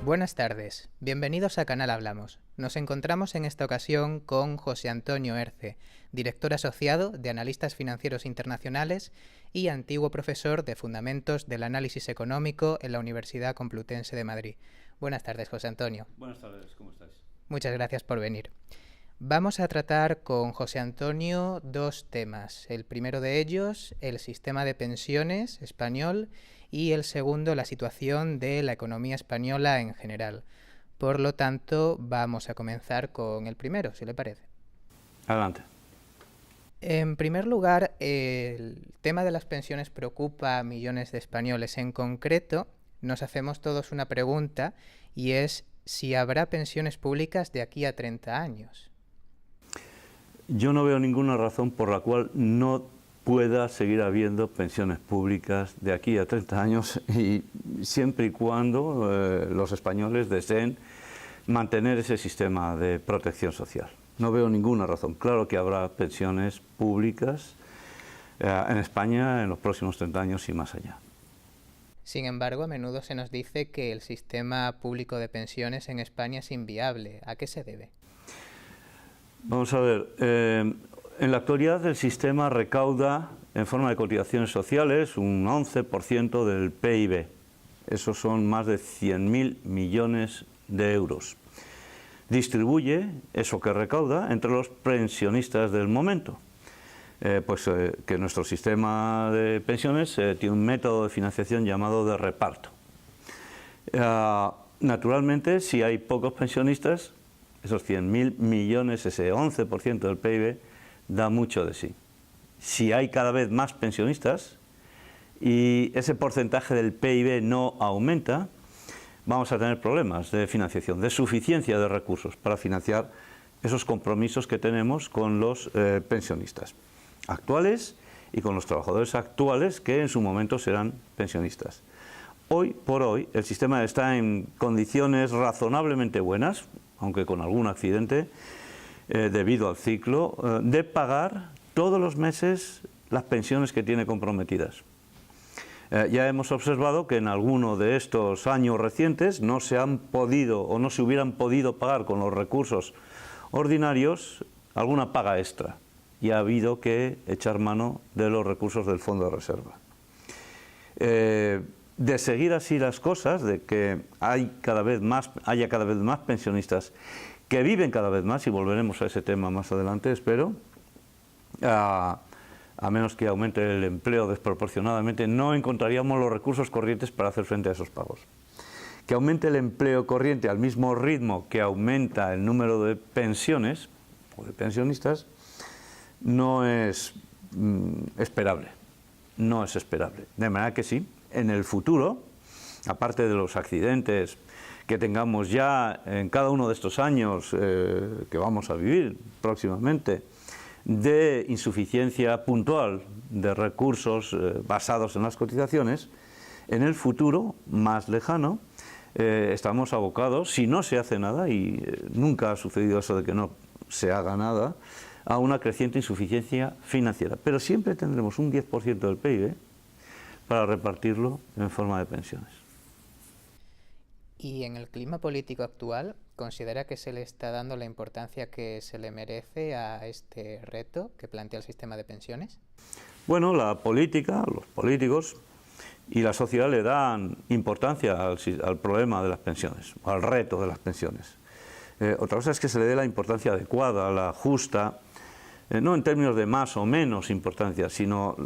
Buenas tardes, bienvenidos a Canal Hablamos. Nos encontramos en esta ocasión con José Antonio Erce, director asociado de Analistas Financieros Internacionales y antiguo profesor de Fundamentos del Análisis Económico en la Universidad Complutense de Madrid. Buenas tardes, José Antonio. Buenas tardes, ¿cómo estáis? Muchas gracias por venir. Vamos a tratar con José Antonio dos temas. El primero de ellos, el sistema de pensiones español, y el segundo, la situación de la economía española en general. Por lo tanto, vamos a comenzar con el primero, si le parece. Adelante. En primer lugar, el tema de las pensiones preocupa a millones de españoles. En concreto, nos hacemos todos una pregunta, y es si habrá pensiones públicas de aquí a 30 años. Yo no veo ninguna razón por la cual no pueda seguir habiendo pensiones públicas de aquí a 30 años y siempre y cuando los españoles deseen mantener ese sistema de protección social. No veo ninguna razón. Claro que habrá pensiones públicas en España en los próximos 30 años y más allá. Sin embargo, a menudo se nos dice que el sistema público de pensiones en España es inviable. ¿A qué se debe? Vamos a ver, en la actualidad el sistema recauda en forma de cotizaciones sociales un 11% del PIB. Esos son más de 100.000 millones de euros. Distribuye eso que recauda entre los pensionistas del momento. Que nuestro sistema de pensiones tiene un método de financiación llamado de reparto. Naturalmente, si hay pocos pensionistas, esos 100.000 millones, ese 11% del PIB, da mucho de sí. Si hay cada vez más pensionistas y ese porcentaje del PIB no aumenta, vamos a tener problemas de financiación, de suficiencia de recursos para financiar esos compromisos que tenemos con los pensionistas actuales y con los trabajadores actuales que en su momento serán pensionistas. Hoy por hoy el sistema está en condiciones razonablemente buenas, aunque con algún accidente, debido al ciclo, de pagar todos los meses las pensiones que tiene comprometidas. Ya hemos observado que en alguno de estos años recientes no se han podido o no se hubieran podido pagar con los recursos ordinarios alguna paga extra y ha habido que echar mano de los recursos del Fondo de Reserva. De seguir así las cosas, de que haya cada vez más pensionistas que viven cada vez más, y volveremos a ese tema más adelante, espero, a menos que aumente el empleo desproporcionadamente, no encontraríamos los recursos corrientes para hacer frente a esos pagos. Que aumente el empleo corriente al mismo ritmo que aumenta el número de pensiones o de pensionistas no es esperable. No es esperable. De manera que sí, en el futuro, aparte de los accidentes que tengamos ya en cada uno de estos años que vamos a vivir próximamente, de insuficiencia puntual de recursos basados en las cotizaciones, en el futuro más lejano estamos abocados, si no se hace nada, y nunca ha sucedido eso de que no se haga nada, a una creciente insuficiencia financiera. Pero siempre tendremos un 10% del PIB para repartirlo en forma de pensiones. ¿Y en el clima político actual considera que se le está dando la importancia que se le merece a este reto que plantea el sistema de pensiones? Bueno, la política, los políticos y la sociedad le dan importancia al problema de las pensiones, al reto de las pensiones. Otra cosa es que se le dé la importancia adecuada, la justa, no en términos de más o menos importancia, sino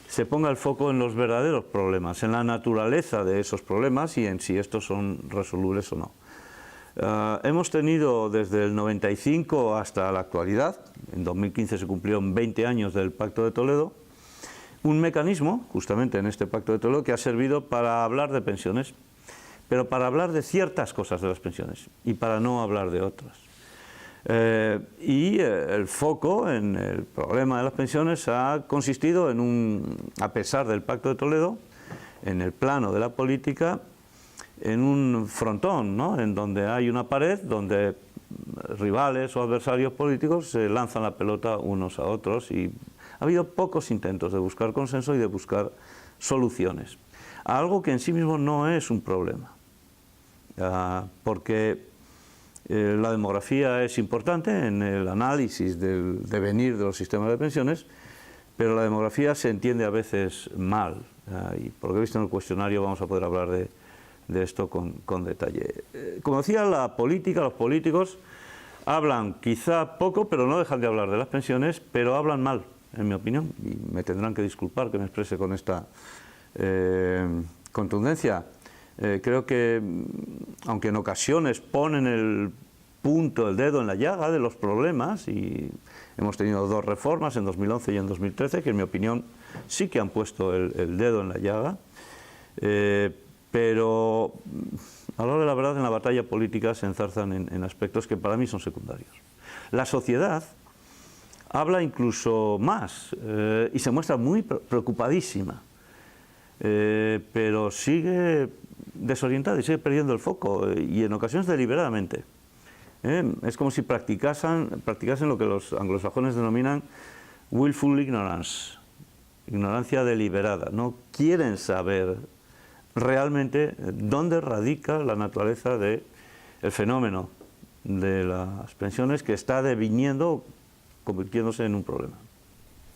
se ponga el foco en los verdaderos problemas, en la naturaleza de esos problemas y en si estos son resolubles o no. Hemos tenido desde el 95 hasta la actualidad, en 2015 se cumplieron 20 años del Pacto de Toledo, un mecanismo, justamente en este Pacto de Toledo, que ha servido para hablar de pensiones, pero para hablar de ciertas cosas de las pensiones y para no hablar de otras. El foco en el problema de las pensiones ha consistido a pesar del Pacto de Toledo, en el plano de la política, en un frontón, ¿no?, en donde hay una pared donde rivales o adversarios políticos se lanzan la pelota unos a otros y ha habido pocos intentos de buscar consenso y de buscar soluciones a algo que en sí mismo no es un problema. porque la demografía es importante en el análisis del devenir de los sistemas de pensiones, pero la demografía se entiende a veces mal, y por lo que he visto en el cuestionario vamos a poder hablar de esto con detalle. Como decía, la política, los políticos hablan quizá poco, pero no dejan de hablar de las pensiones, pero hablan mal, en mi opinión, y me tendrán que disculpar que me exprese con esta contundencia. Creo que, aunque en ocasiones ponen el dedo en la llaga de los problemas, y hemos tenido 2 reformas en 2011 y en 2013, que en mi opinión sí que han puesto el dedo en la llaga, pero a la hora de la verdad en la batalla política se enzarzan en aspectos que para mí son secundarios. La sociedad habla incluso más y se muestra muy preocupadísima, pero sigue desorientada y sigue perdiendo el foco, y en ocasiones deliberadamente. Es como si practicasen lo que los anglosajones denominan willful ignorance, ignorancia deliberada. No quieren saber realmente dónde radica la naturaleza del fenómeno de las pensiones, que está deviniendo, convirtiéndose en un problema.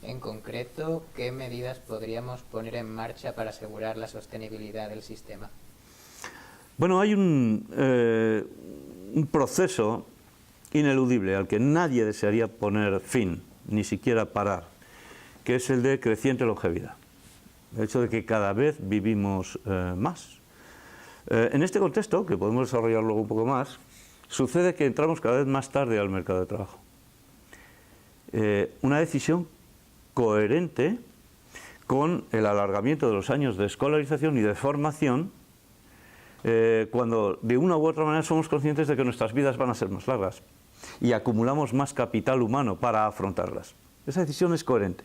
En concreto, ¿qué medidas podríamos poner en marcha para asegurar la sostenibilidad del sistema? Bueno, hay un proceso ineludible al que nadie desearía poner fin, ni siquiera parar, que es el de creciente longevidad. El hecho de que cada vez vivimos más. En este contexto, que podemos desarrollar luego un poco más, sucede que entramos cada vez más tarde al mercado de trabajo. Una decisión coherente con el alargamiento de los años de escolarización y de formación, cuando de una u otra manera somos conscientes de que nuestras vidas van a ser más largas y acumulamos más capital humano para afrontarlas. Esa decisión es coherente.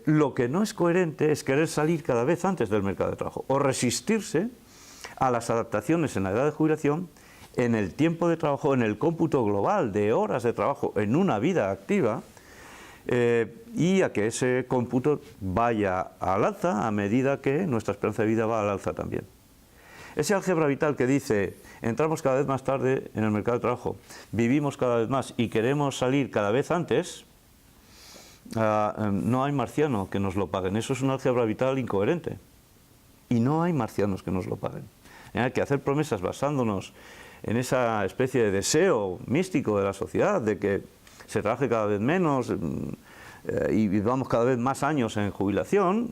Lo que no es coherente es querer salir cada vez antes del mercado de trabajo o resistirse a las adaptaciones en la edad de jubilación, en el tiempo de trabajo, en el cómputo global de horas de trabajo en una vida activa, y a que ese cómputo vaya al alza a medida que nuestra esperanza de vida va al alza también. Ese álgebra vital que dice entramos cada vez más tarde en el mercado de trabajo, vivimos cada vez más y queremos salir cada vez antes, no hay marciano que nos lo paguen. Eso es un álgebra vital incoherente y no hay marcianos que nos lo paguen. Hay que hacer promesas basándonos en esa especie de deseo místico de la sociedad de que se trabaje cada vez menos y vivamos cada vez más años en jubilación.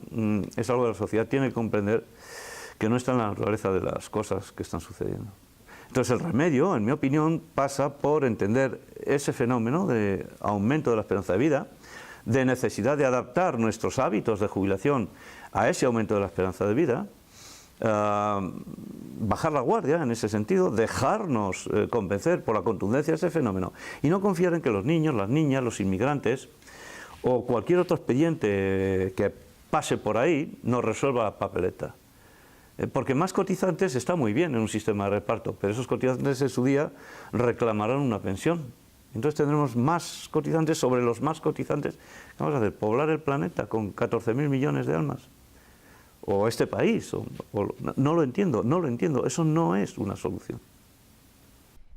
Es algo que la sociedad tiene que comprender, que no está en la naturaleza de las cosas que están sucediendo. Entonces el remedio, en mi opinión, pasa por entender ese fenómeno de aumento de la esperanza de vida, de necesidad de adaptar nuestros hábitos de jubilación a ese aumento de la esperanza de vida, bajar la guardia en ese sentido, dejarnos convencer por la contundencia de ese fenómeno y no confiar en que los niños, las niñas, los inmigrantes o cualquier otro expediente que pase por ahí nos resuelva la papeleta. Porque más cotizantes está muy bien en un sistema de reparto, pero esos cotizantes en su día reclamarán una pensión. Entonces tendremos más cotizantes sobre los más cotizantes. ¿Qué vamos a hacer? ¿Poblar el planeta con 14.000 millones de almas? ¿O este país? No lo entiendo, no lo entiendo. Eso no es una solución.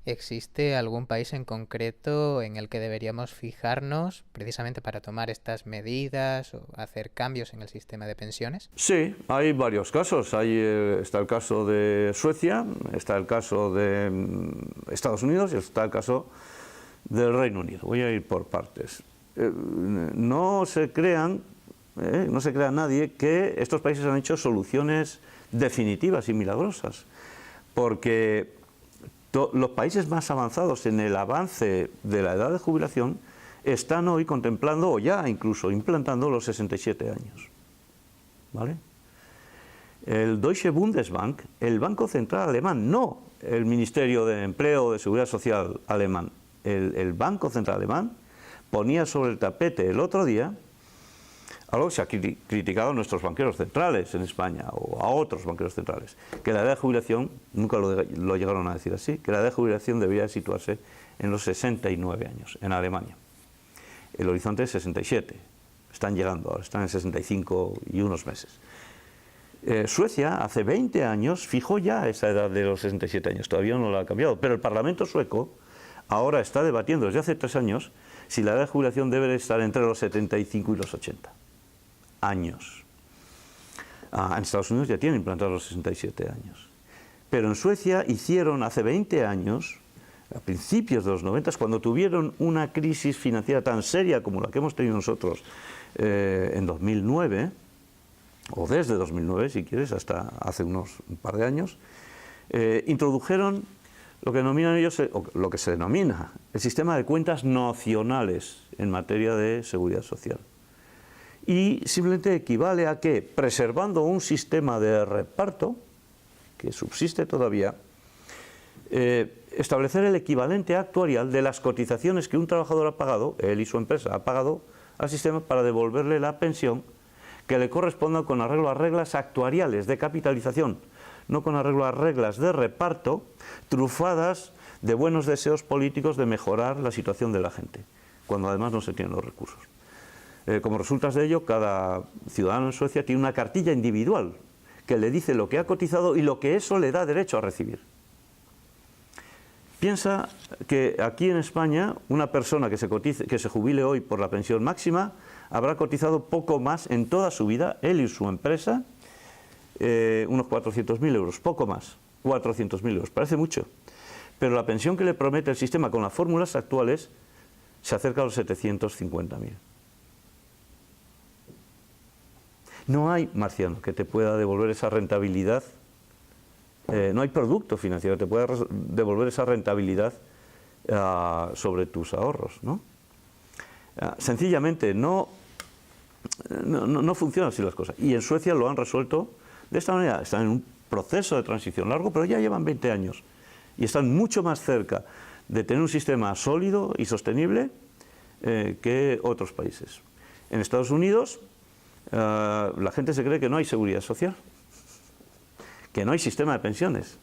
¿Existe algún país en concreto en el que deberíamos fijarnos precisamente para tomar estas medidas o hacer cambios en el sistema de pensiones? Sí, hay varios casos. Está el caso de Suecia, está el caso de Estados Unidos y está el caso del Reino Unido. Voy a ir por partes. No se crea nadie que estos países han hecho soluciones definitivas y milagrosas, porque los países más avanzados en el avance de la edad de jubilación están hoy contemplando o ya incluso implantando los 67 años. ¿Vale? El Deutsche Bundesbank, el Banco Central alemán, no el Ministerio de Empleo o de Seguridad Social alemán, el Banco Central alemán ponía sobre el tapete el otro día algo que se ha criticado a nuestros banqueros centrales en España o a otros banqueros centrales, que la edad de jubilación, nunca lo llegaron a decir así, que la edad de jubilación debería situarse en los 69 años en Alemania. El horizonte es 67, están llegando ahora, están en 65 y unos meses. Suecia hace 20 años fijó ya esa edad de los 67 años, todavía no la ha cambiado, pero el Parlamento sueco ahora está debatiendo desde hace 3 años si la edad de jubilación debe estar entre los 75 y los 80 años. En Estados Unidos ya tienen implantados los 67 años. Pero en Suecia hicieron hace 20 años, a principios de los 90, cuando tuvieron una crisis financiera tan seria como la que hemos tenido nosotros en 2009, o desde 2009 si quieres, hasta hace un par de años, introdujeron lo que denominan ellos, o lo que se denomina el sistema de cuentas nocionales en materia de seguridad social. Y simplemente equivale a que, preservando un sistema de reparto, que subsiste todavía, establecer el equivalente actuarial de las cotizaciones que un trabajador ha pagado, él y su empresa ha pagado al sistema para devolverle la pensión que le corresponda con arreglo a reglas actuariales de capitalización, no con arreglo a reglas de reparto trufadas de buenos deseos políticos de mejorar la situación de la gente, cuando además no se tienen los recursos. Como resultas de ello, cada ciudadano en Suecia tiene una cartilla individual que le dice lo que ha cotizado y lo que eso le da derecho a recibir. Piensa que aquí en España una persona que se jubile hoy por la pensión máxima habrá cotizado poco más en toda su vida, él y su empresa, unos 400.000 euros, poco más, 400.000 euros, parece mucho. Pero la pensión que le promete el sistema con las fórmulas actuales se acerca a los 750.000. No hay marciano que te pueda devolver esa rentabilidad, no hay producto financiero que te pueda devolver esa rentabilidad sobre tus ahorros, ¿no? Sencillamente no funcionan así las cosas. Y en Suecia lo han resuelto de esta manera. Están en un proceso de transición largo, pero ya llevan 20 años. Y están mucho más cerca de tener un sistema sólido y sostenible que otros países. En Estados Unidos la gente se cree que no hay seguridad social, que no hay sistema de pensiones,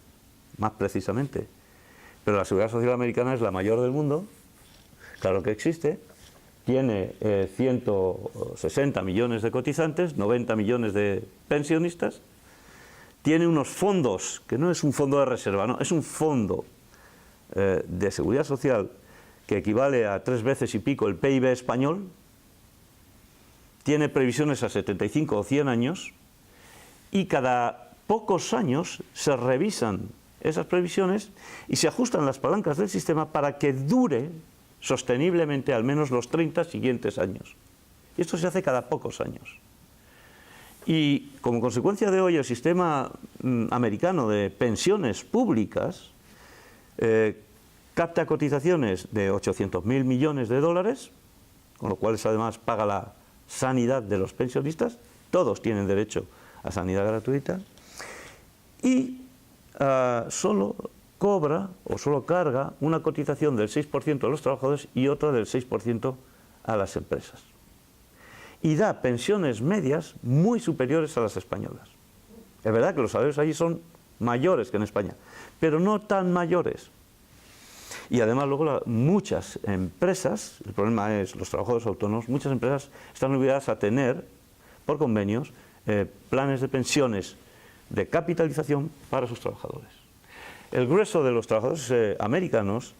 más precisamente. Pero la seguridad social americana es la mayor del mundo, claro que existe, tiene 160 millones de cotizantes, 90 millones de pensionistas, tiene unos fondos, que no es un fondo de reserva, no, es un fondo de seguridad social que equivale a 3 veces y pico el PIB español, tiene previsiones a 75 o 100 años y cada pocos años se revisan esas previsiones y se ajustan las palancas del sistema para que dure sosteniblemente al menos los 30 siguientes años. Y esto se hace cada pocos años. Y como consecuencia de hoy el sistema americano de pensiones públicas capta cotizaciones de 800.000 millones de dólares, con lo cual además paga la sanidad de los pensionistas, todos tienen derecho a sanidad gratuita, y solo cobra o solo carga una cotización del 6% a los trabajadores y otra del 6% a las empresas. Y da pensiones medias muy superiores a las españolas. Es verdad que los salarios allí son mayores que en España, pero no tan mayores. Y además luego muchas empresas, el problema es los trabajadores autónomos, muchas empresas están obligadas a tener, por convenios, planes de pensiones de capitalización para sus trabajadores. El grueso de los trabajadores americanos,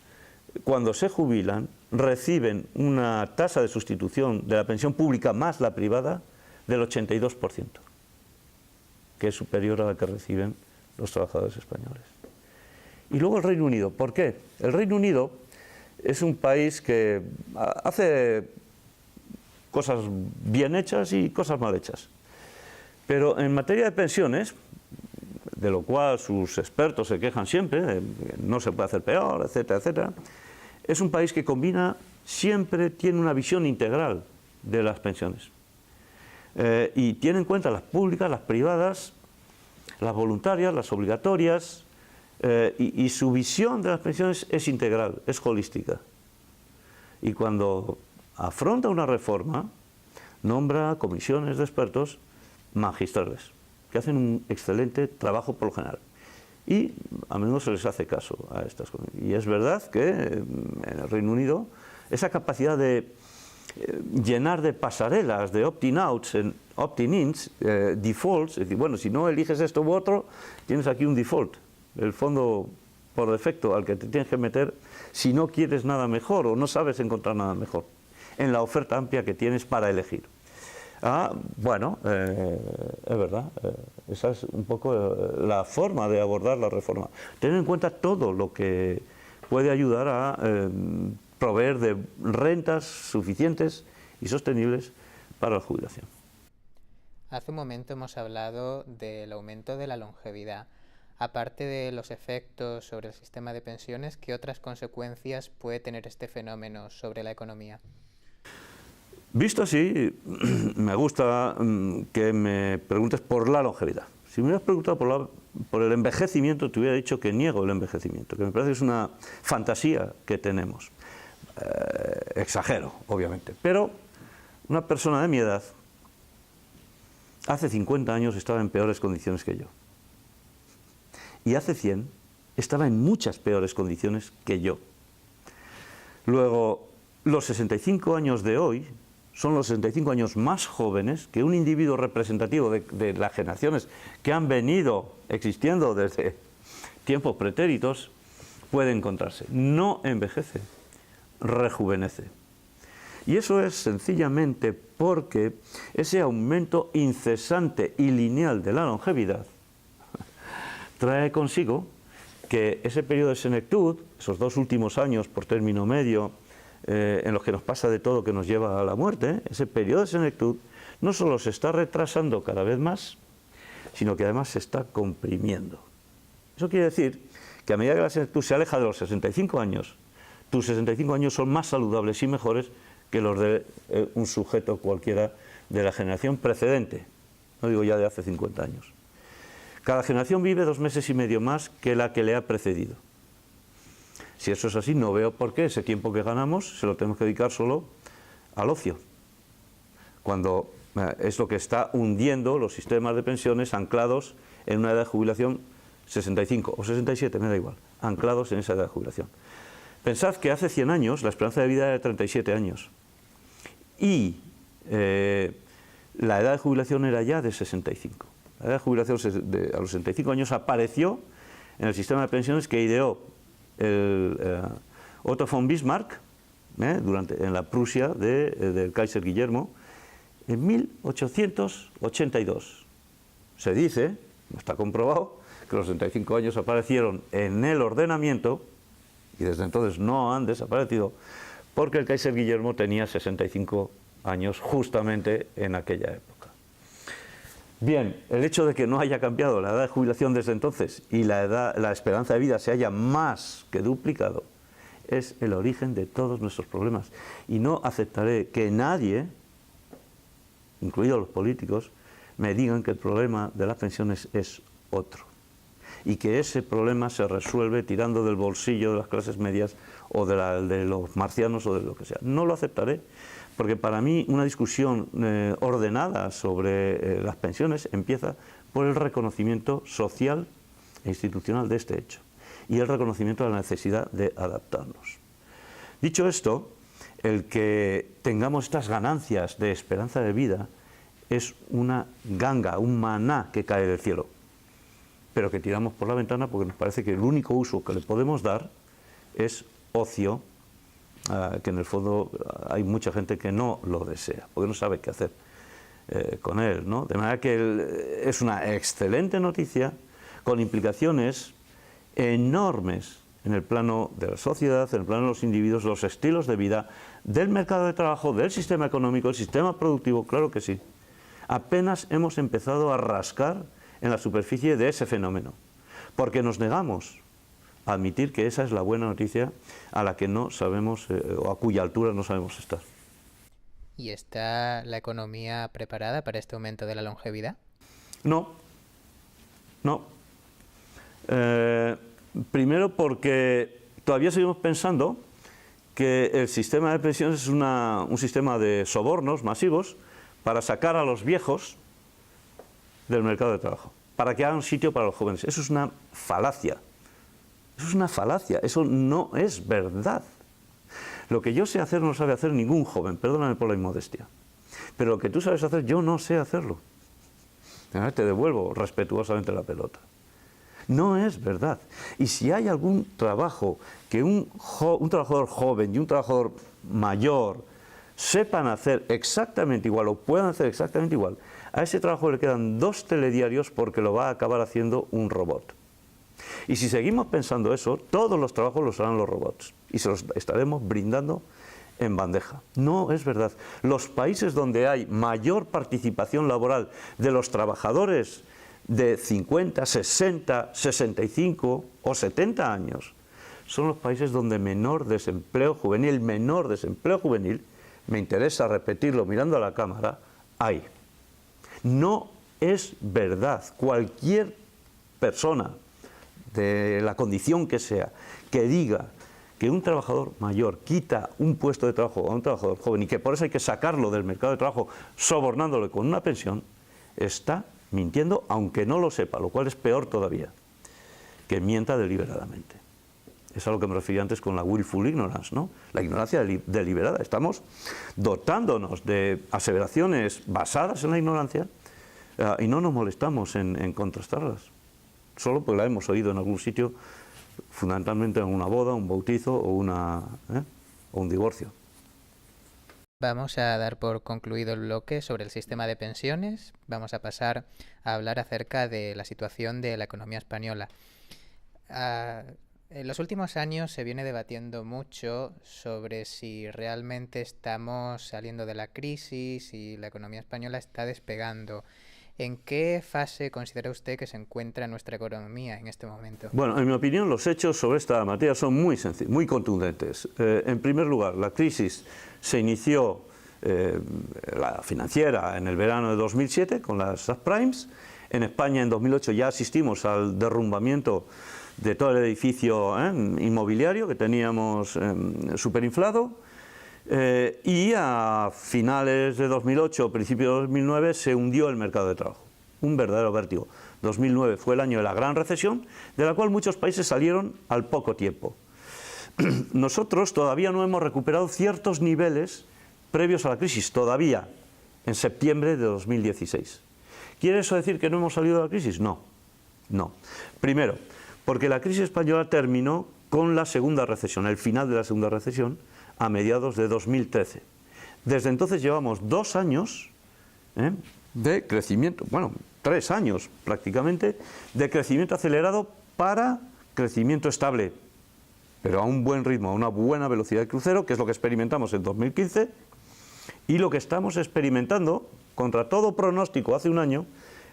cuando se jubilan, reciben una tasa de sustitución de la pensión pública más la privada del 82%, que es superior a la que reciben los trabajadores españoles. Y luego el Reino Unido. ¿Por qué? El Reino Unido es un país que hace cosas bien hechas y cosas mal hechas. Pero en materia de pensiones, de lo cual sus expertos se quejan siempre, no se puede hacer peor, etcétera, etcétera, es un país que combina, siempre tiene una visión integral de las pensiones. Y tiene en cuenta las públicas, las privadas, las voluntarias, las obligatorias, y su visión de las pensiones es integral, es holística. Y cuando afronta una reforma, nombra comisiones de expertos magistrales, que hacen un excelente trabajo por lo general. Y a menudo se les hace caso a estas cosas. Y es verdad que en el Reino Unido esa capacidad de llenar de pasarelas, de opt-in-outs opt-ins, defaults, es decir, bueno, si no eliges esto u otro, tienes aquí un default, el fondo por defecto al que te tienes que meter si no quieres nada mejor o no sabes encontrar nada mejor en la oferta amplia que tienes para elegir. Bueno, es verdad, esa es un poco la forma de abordar la reforma. Tener en cuenta todo lo que puede ayudar a proveer de rentas suficientes y sostenibles para la jubilación. Hace un momento hemos hablado del aumento de la longevidad. Aparte de los efectos sobre el sistema de pensiones, ¿qué otras consecuencias puede tener este fenómeno sobre la economía? Visto así, me gusta que me preguntes por la longevidad. Si me hubieras preguntado por el envejecimiento, te hubiera dicho que niego el envejecimiento, que me parece que es una fantasía que tenemos. Exagero, obviamente, pero una persona de mi edad hace 50 años estaba en peores condiciones que yo. Y hace 100 estaba en muchas peores condiciones que yo. Luego, los 65 años de hoy son los 65 años más jóvenes que un individuo representativo de las generaciones que han venido existiendo desde tiempos pretéritos puede encontrarse. No envejece, rejuvenece. Y eso es sencillamente porque ese aumento incesante y lineal de la longevidad trae consigo que ese periodo de senectud, esos 2 últimos años por término medio, en los que nos pasa de todo que nos lleva a la muerte, ese periodo de senectud no solo se está retrasando cada vez más, sino que además se está comprimiendo. Eso quiere decir que a medida que la senectud se aleja de los 65 años, tus 65 años son más saludables y mejores que los de un sujeto cualquiera de la generación precedente, no digo ya de hace 50 años. Cada generación vive 2 meses y medio más que la que le ha precedido. Si eso es así, no veo por qué ese tiempo que ganamos se lo tenemos que dedicar solo al ocio, cuando es lo que está hundiendo los sistemas de pensiones anclados en una edad de jubilación 65 o 67, me da igual, anclados en esa edad de jubilación. Pensad que hace 100 años la esperanza de vida era de 37 años y la edad de jubilación era ya de 65. La edad de jubilación a los 65 años apareció en el sistema de pensiones que ideó Otto von Bismarck en la Prusia del Kaiser Guillermo en 1882. Se dice, no está comprobado, que los 65 años aparecieron en el ordenamiento y desde entonces no han desaparecido porque el Kaiser Guillermo tenía 65 años justamente en aquella época. Bien, el hecho de que no haya cambiado la edad de jubilación desde entonces y la esperanza de vida se haya más que duplicado es el origen de todos nuestros problemas. Y no aceptaré que nadie, incluidos los políticos, me digan que el problema de las pensiones es otro y que ese problema se resuelve tirando del bolsillo de las clases medias o de los marcianos o de lo que sea. No lo aceptaré. Porque para mí una discusión ordenada sobre las pensiones empieza por el reconocimiento social e institucional de este hecho y el reconocimiento de la necesidad de adaptarnos. Dicho esto, el que tengamos estas ganancias de esperanza de vida es una ganga, un maná que cae del cielo, pero que tiramos por la ventana porque nos parece que el único uso que le podemos dar es ocio, que en el fondo hay mucha gente que no lo desea, porque no sabe qué hacer con él, ¿no? De manera que es una excelente noticia con implicaciones enormes en el plano de la sociedad, en el plano de los individuos, los estilos de vida, del mercado de trabajo, del sistema económico, del sistema productivo, claro que sí. Apenas hemos empezado a rascar en la superficie de ese fenómeno, porque nos negamos a admitir que esa es la buena noticia a la que no sabemos o a cuya altura no sabemos estar. ¿Y está la economía preparada para este aumento de la longevidad? No. Primero porque todavía seguimos pensando que el sistema de pensiones es un sistema de sobornos masivos para sacar a los viejos del mercado de trabajo, para que hagan sitio para los jóvenes. Eso es una falacia. Eso es una falacia, eso no es verdad. Lo que yo sé hacer no lo sabe hacer ningún joven, perdóname por la inmodestia. pero lo que tú sabes hacer, yo no sé hacerlo. Te devuelvo respetuosamente la pelota. No es verdad. Y si hay algún trabajo que un trabajador joven y un trabajador mayor sepan hacer exactamente igual o puedan hacer exactamente igual, a ese trabajo le quedan 2 telediarios porque lo va a acabar haciendo un robot. Y si seguimos pensando eso, todos los trabajos los harán los robots y se los estaremos brindando en bandeja. No es verdad. Los países donde hay mayor participación laboral de los trabajadores de 50, 60, 65 o 70 años son los países donde menor desempleo juvenil, me interesa repetirlo mirando a la cámara, hay. No es verdad. Cualquier persona de la condición que sea que diga que un trabajador mayor quita un puesto de trabajo a un trabajador joven y que por eso hay que sacarlo del mercado de trabajo sobornándole con una pensión, está mintiendo aunque no lo sepa, lo cual es peor todavía, que mienta deliberadamente. Es a lo que me refería antes con la willful ignorance, ¿no? La ignorancia deliberada. Estamos dotándonos de aseveraciones basadas en la ignorancia y no nos molestamos en contrastarlas, solo porque la hemos oído en algún sitio, fundamentalmente en una boda, un bautizo o un divorcio. Vamos a dar por concluido el bloque sobre el sistema de pensiones. Vamos a pasar a hablar acerca de la situación de la economía española. En los últimos años se viene debatiendo mucho sobre si realmente estamos saliendo de la crisis y la economía española está despegando. ¿En qué fase considera usted que se encuentra nuestra economía en este momento? Bueno, en mi opinión, los hechos sobre esta materia son muy contundentes. En primer lugar, la crisis se inició, la financiera, en el verano de 2007 con las subprimes. En España, en 2008, ya asistimos al derrumbamiento de todo el edificio inmobiliario que teníamos superinflado. Y a finales de 2008, principios de 2009, se hundió el mercado de trabajo. Un verdadero vértigo. 2009 fue el año de la gran recesión, de la cual muchos países salieron al poco tiempo. Nosotros todavía no hemos recuperado ciertos niveles previos a la crisis, todavía en septiembre de 2016. ¿Quiere eso decir que no hemos salido de la crisis? No, no. Primero, porque la crisis española terminó con la segunda recesión, el final de la segunda recesión, a mediados de 2013. Desde entonces llevamos 2 años de crecimiento, bueno, 3 años prácticamente, de crecimiento acelerado para crecimiento estable, pero a un buen ritmo, a una buena velocidad de crucero, que es lo que experimentamos en 2015, y lo que estamos experimentando, contra todo pronóstico, hace un año,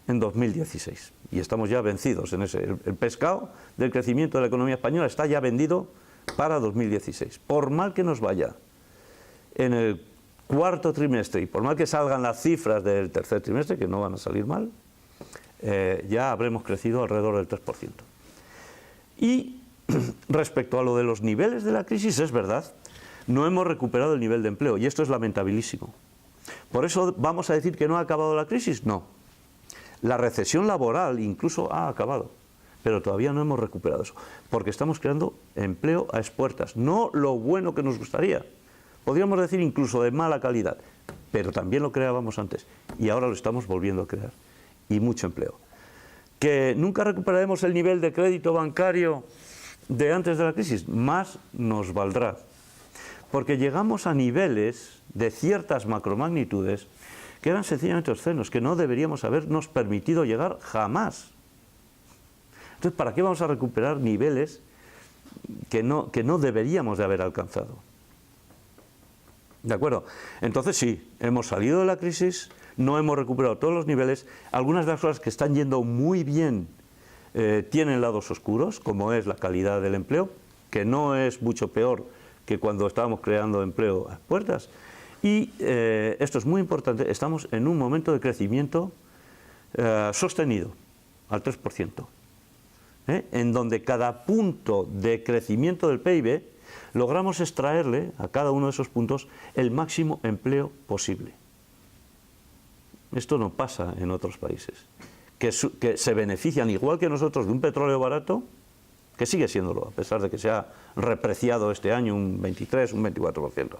en 2016. Y estamos ya vencidos en ese. El pescado del crecimiento de la economía española está ya vendido para 2016. Por mal que nos vaya en el cuarto trimestre y por mal que salgan las cifras del tercer trimestre, que no van a salir mal, ya habremos crecido alrededor del 3%. Y respecto a lo de los niveles de la crisis, es verdad, no hemos recuperado el nivel de empleo y esto es lamentabilísimo. Por eso vamos a decir que no ha acabado la crisis, no. La recesión laboral incluso ha acabado, pero todavía no hemos recuperado eso, porque estamos creando empleo a expuertas, no lo bueno que nos gustaría, podríamos decir incluso de mala calidad, pero también lo creábamos antes y ahora lo estamos volviendo a crear, y mucho empleo. ¿Que nunca recuperaremos el nivel de crédito bancario de antes de la crisis? Más nos valdrá, porque llegamos a niveles de ciertas macromagnitudes que eran sencillamente obscenos, que no deberíamos habernos permitido llegar jamás. Entonces, ¿para qué vamos a recuperar niveles que no deberíamos de haber alcanzado? ¿De acuerdo? Entonces sí, hemos salido de la crisis, no hemos recuperado todos los niveles, algunas de las cosas que están yendo muy bien tienen lados oscuros, como es la calidad del empleo, que no es mucho peor que cuando estábamos creando empleo a puertas. Y esto es muy importante, estamos en un momento de crecimiento sostenido, al 3%, en donde cada punto de crecimiento del PIB logramos extraerle a cada uno de esos puntos el máximo empleo posible. Esto no pasa en otros países, que se benefician igual que nosotros de un petróleo barato, que sigue siéndolo, a pesar de que se ha repreciado este año un 23, un 24%.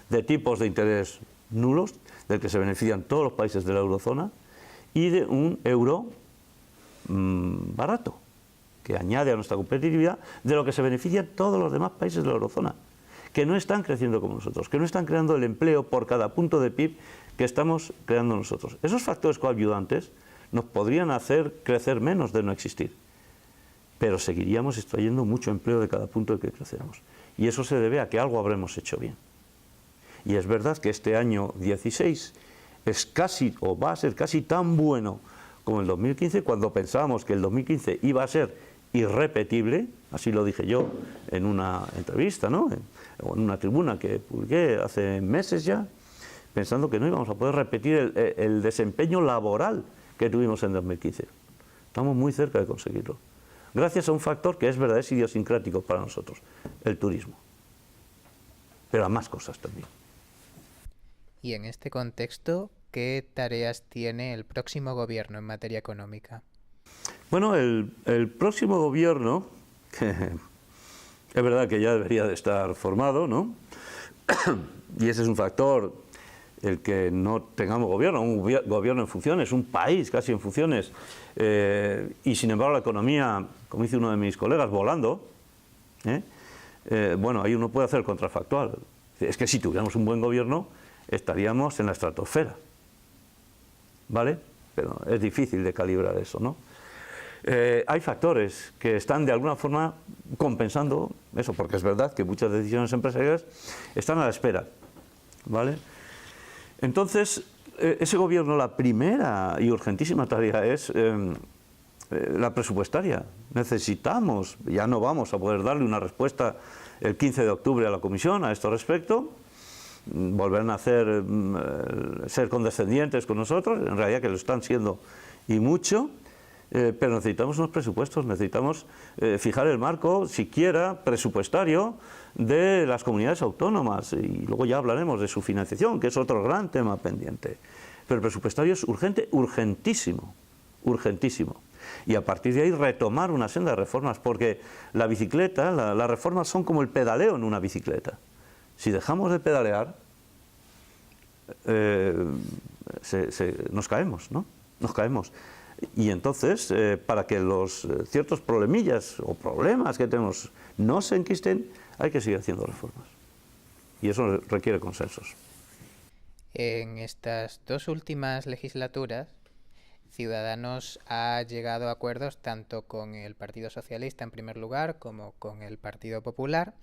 De tipos de interés nulos, del que se benefician todos los países de la eurozona, y de un euro barato, que añade a nuestra competitividad, de lo que se benefician todos los demás países de la eurozona, que no están creciendo como nosotros, que no están creando el empleo por cada punto de PIB que estamos creando nosotros. Esos factores coadyuvantes nos podrían hacer crecer menos de no existir, pero seguiríamos extrayendo mucho empleo de cada punto de que crecemos. Y eso se debe a que algo habremos hecho bien. Y es verdad que este año 16 es casi, o va a ser casi tan bueno como el 2015, cuando pensábamos que el 2015 iba a ser irrepetible, así lo dije yo en una entrevista, ¿no? O en una tribuna que publiqué hace meses ya, pensando que no íbamos a poder repetir el desempeño laboral que tuvimos en 2015. Estamos muy cerca de conseguirlo, gracias a un factor que es verdad, es idiosincrático para nosotros, el turismo, pero a más cosas también. Y en este contexto, ¿qué tareas tiene el próximo gobierno en materia económica? Bueno, el próximo gobierno, que es verdad que ya debería de estar formado, ¿no? Y ese es un factor, el que no tengamos gobierno, un gobierno en funciones, un país casi en funciones, y sin embargo la economía, como dice uno de mis colegas, volando, bueno, ahí uno puede hacer el contrafactual. Es que si tuviéramos un buen gobierno, estaríamos en la estratosfera, ¿vale? Pero es difícil de calibrar eso, ¿no? Hay factores que están de alguna forma compensando eso, porque es verdad que muchas decisiones empresariales están a la espera, ¿vale? Entonces, ese gobierno, la primera y urgentísima tarea es la presupuestaria. Necesitamos, ya no vamos a poder darle una respuesta el 15 de octubre a la Comisión a esto respecto, volverán a hacer, ser condescendientes con nosotros, en realidad que lo están siendo y mucho, pero necesitamos unos presupuestos, necesitamos fijar el marco, siquiera presupuestario, de las comunidades autónomas, y luego ya hablaremos de su financiación, que es otro gran tema pendiente. Pero el presupuestario es urgente, urgentísimo, urgentísimo. Y a partir de ahí retomar una senda de reformas, porque la bicicleta, las reformas son como el pedaleo en una bicicleta. Si dejamos de pedalear, nos caemos, ¿no? Nos caemos. Y entonces, para que los ciertos problemillas o problemas que tenemos no se enquisten, hay que seguir haciendo reformas. Y eso requiere consensos. En estas dos últimas legislaturas, Ciudadanos ha llegado a acuerdos tanto con el Partido Socialista en primer lugar como con el Partido Popular,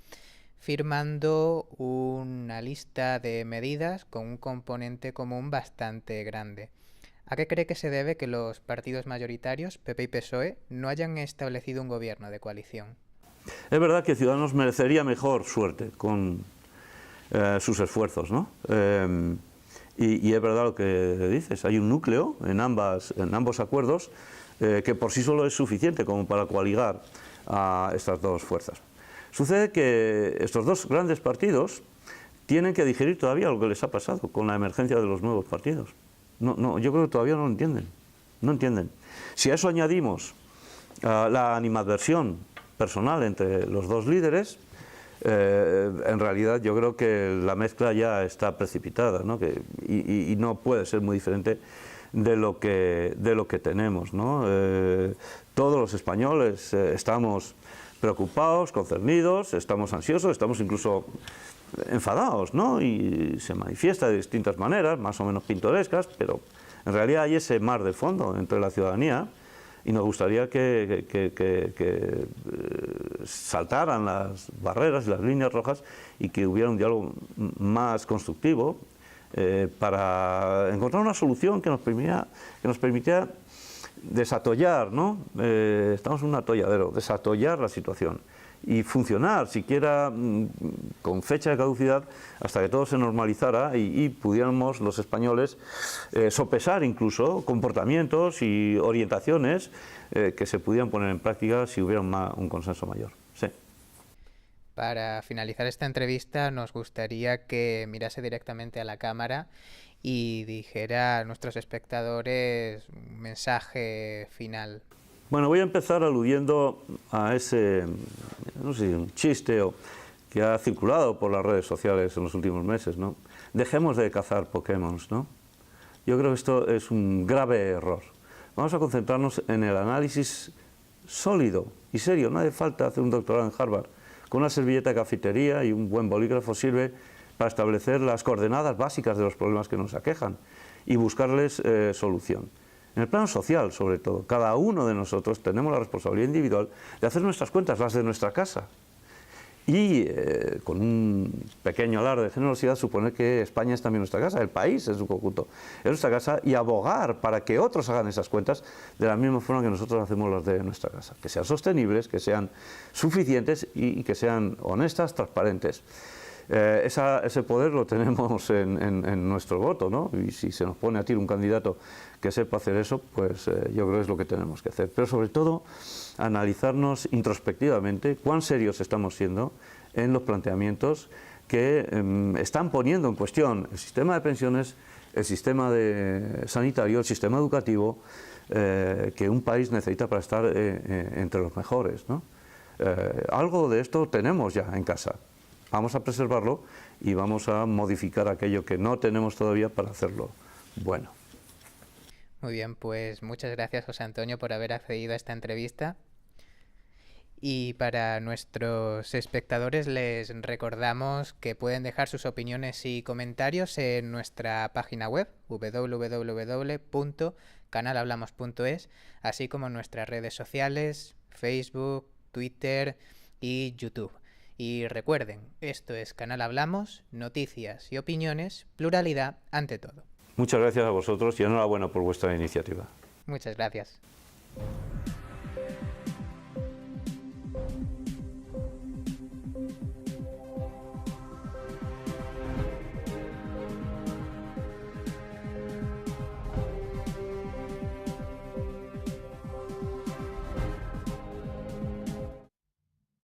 firmando una lista de medidas con un componente común bastante grande. ¿A qué cree que se debe que los partidos mayoritarios, PP y PSOE, no hayan establecido un gobierno de coalición? Es verdad que Ciudadanos merecería mejor suerte con sus esfuerzos, ¿no? Y es verdad lo que dices, hay un núcleo en ambos acuerdos que por sí solo es suficiente como para coaligar a estas dos fuerzas. Sucede que estos dos grandes partidos tienen que digerir todavía lo que les ha pasado con la emergencia de los nuevos partidos. Yo creo que todavía no lo entienden, no entienden. Si a eso añadimos la animadversión personal entre los dos líderes, en realidad yo creo que la mezcla ya está precipitada, ¿no? Y no puede ser muy diferente de lo que tenemos, ¿no? Todos los españoles estamos preocupados, concernidos, estamos ansiosos, estamos incluso enfadados, ¿no? Y se manifiesta de distintas maneras, más o menos pintorescas, pero en realidad hay ese mar de fondo entre la ciudadanía. Y nos gustaría que saltaran las barreras y las líneas rojas y que hubiera un diálogo más constructivo para encontrar una solución que nos permitiera desatollar, ¿no? Estamos en un atolladero, desatollar la situación y funcionar, siquiera con fecha de caducidad, hasta que todo se normalizara y pudiéramos los españoles sopesar incluso comportamientos y orientaciones que se pudieran poner en práctica si hubiera un consenso mayor. Sí. Para finalizar esta entrevista, nos gustaría que mirase directamente a la cámara y dijera a nuestros espectadores un mensaje final. Bueno, voy a empezar aludiendo a ese, no sé, un chiste que ha circulado por las redes sociales en los últimos meses, ¿no? dejemos de cazar Pokémon, ¿no? Yo creo que esto es un grave error. Vamos a concentrarnos en el análisis sólido y serio. No hace falta hacer un doctorado en Harvard. Con una servilleta de cafetería y un buen bolígrafo sirve para establecer las coordenadas básicas de los problemas que nos aquejan y buscarles solución. En el plano social, sobre todo, cada uno de nosotros tenemos la responsabilidad individual de hacer nuestras cuentas, las de nuestra casa. Y con un pequeño alarde de generosidad, suponer que España es también nuestra casa, el país en su conjunto es nuestra casa, y abogar para que otros hagan esas cuentas de la misma forma que nosotros hacemos las de nuestra casa. Que sean sostenibles, que sean suficientes y que sean honestas, transparentes. Ese poder lo tenemos en nuestro voto, ¿no? Y si se nos pone a tiro un candidato que sepa hacer eso, pues yo creo que es lo que tenemos que hacer. Pero sobre todo, analizarnos introspectivamente cuán serios estamos siendo en los planteamientos que están poniendo en cuestión el sistema de pensiones, el sistema sanitario, el sistema educativo, que un país necesita para estar entre los mejores, ¿no? Algo de esto tenemos ya en casa. Vamos a preservarlo y vamos a modificar aquello que no tenemos todavía para hacerlo bueno. Muy bien, pues muchas gracias, José Antonio, por haber accedido a esta entrevista. Y para nuestros espectadores les recordamos que pueden dejar sus opiniones y comentarios en nuestra página web www.canalhablamos.es, así como en nuestras redes sociales, Facebook, Twitter y YouTube. Y recuerden, esto es Canal Hablamos, noticias y opiniones, pluralidad ante todo. Muchas gracias a vosotros y enhorabuena por vuestra iniciativa. Muchas gracias.